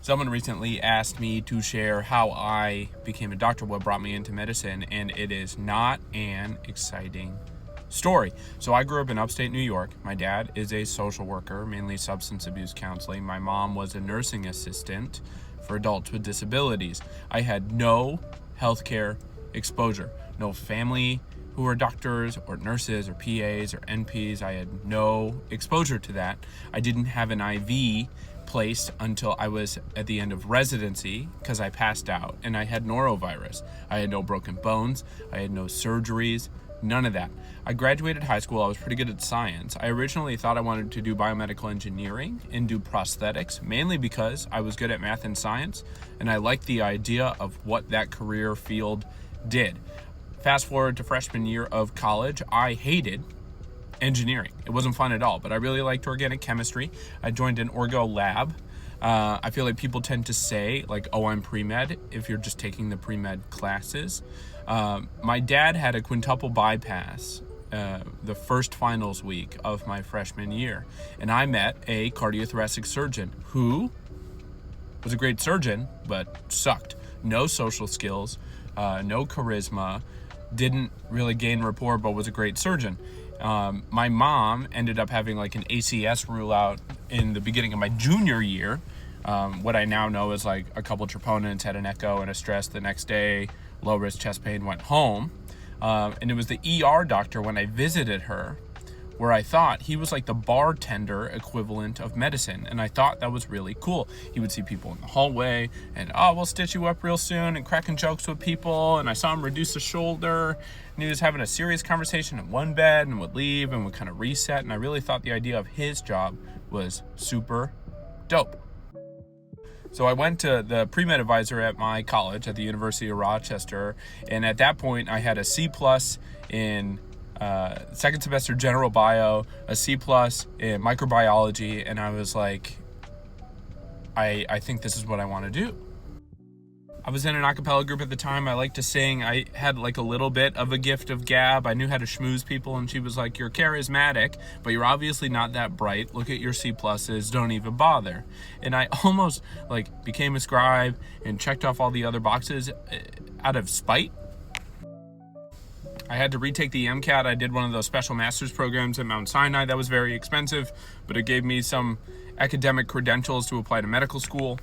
Someone recently asked me to share how I became a doctor, what brought me into medicine, and it is not an exciting story. So I grew up in upstate New York. My dad is a social worker, mainly substance abuse counseling. My mom was a nursing assistant for adults with disabilities. I had no healthcare exposure, no family who were doctors or nurses or PAs or NPs. I had no exposure to that. I didn't have an IV placed until I was at the end of residency because I passed out and I had norovirus. I had no broken bones. I had no surgeries, none of that. I graduated high school. I was pretty good at science. I originally thought I wanted to do biomedical engineering and do prosthetics, mainly because I was good at math and science and I liked the idea of what that career field did. Fast forward to freshman year of college, I hated engineering. It wasn't fun at all, but I really liked organic chemistry. I joined an orgo lab. I feel like people tend to say like, oh, I'm pre-med if you're just taking the pre-med classes. My dad had a quintuple bypass the first finals week of my freshman year, and I met a cardiothoracic surgeon who was a great surgeon, but sucked. No social skills, no charisma, didn't really gain rapport, but was a great surgeon. My mom ended up having like an ACS rule out in the beginning of my junior year. What I now know is like a couple troponins, had an echo and a stress the next day, low risk chest pain, went home. And it was the ER doctor when I visited her where I thought he was like the bartender equivalent of medicine. And I thought that was really cool. He would see people in the hallway and, oh, we'll stitch you up real soon, and cracking jokes with people. And I saw him reduce a shoulder, and he was having a serious conversation in one bed and would leave and would kind of reset. And I really thought the idea of his job was super dope. So I went to the pre-med advisor at my college at the University of Rochester. And at that point I had a C+ in second semester general bio, a C+ in microbiology, and I was like, I think this is what I want to do. I was in an a cappella group at the time. I liked to sing. I had like a little bit of a gift of gab. I knew how to schmooze people, and she was like, you're charismatic, but you're obviously not that bright. Look at your C+, don't even bother. And I almost like became a scribe and checked off all the other boxes out of spite. I had to retake the MCAT. I did one of those special master's programs at Mount Sinai. That was very expensive, but it gave me some academic credentials to apply to medical school.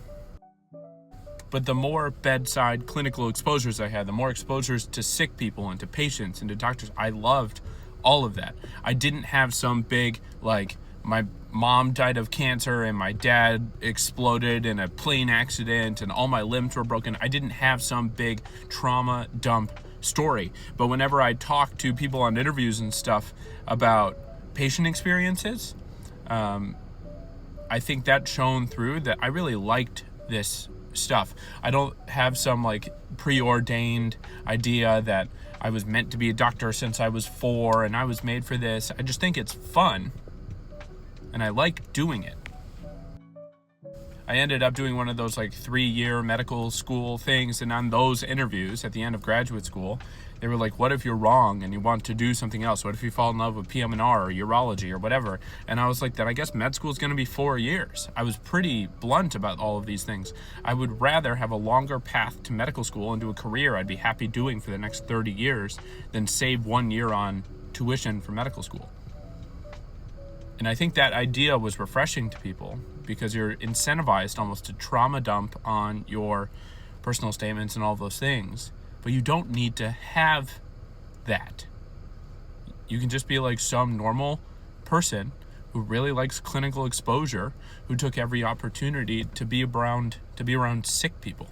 But the more bedside clinical exposures I had, the more exposures to sick people and to patients and to doctors, I loved all of that. I didn't have some big, like, my mom died of cancer and my dad exploded in a plane accident and all my limbs were broken. I didn't have some big trauma dump story. But whenever I talk to people on interviews and stuff about patient experiences, I think that shone through that I really liked this stuff. I don't have some like preordained idea that I was meant to be a doctor since I was 4 and I was made for this. I just think it's fun and I like doing it. I ended up doing one of those like 3-year medical school things, and on those interviews at the end of graduate school, they were like, what if you're wrong and you want to do something else? What if you fall in love with PM&R or urology or whatever? And I was like, then I guess med school is going to be 4 years. I was pretty blunt about all of these things. I would rather have a longer path to medical school and do a career I'd be happy doing for the next 30 years than save 1 year on tuition for medical school. And I think that idea was refreshing to people because you're incentivized almost to trauma dump on your personal statements and all those things. But you don't need to have that. You can just be like some normal person who really likes clinical exposure, who took every opportunity to be around sick people.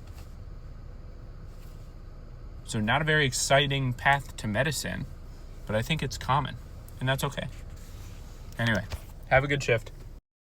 So not a very exciting path to medicine, but I think it's common, and that's okay. Anyway, have a good shift.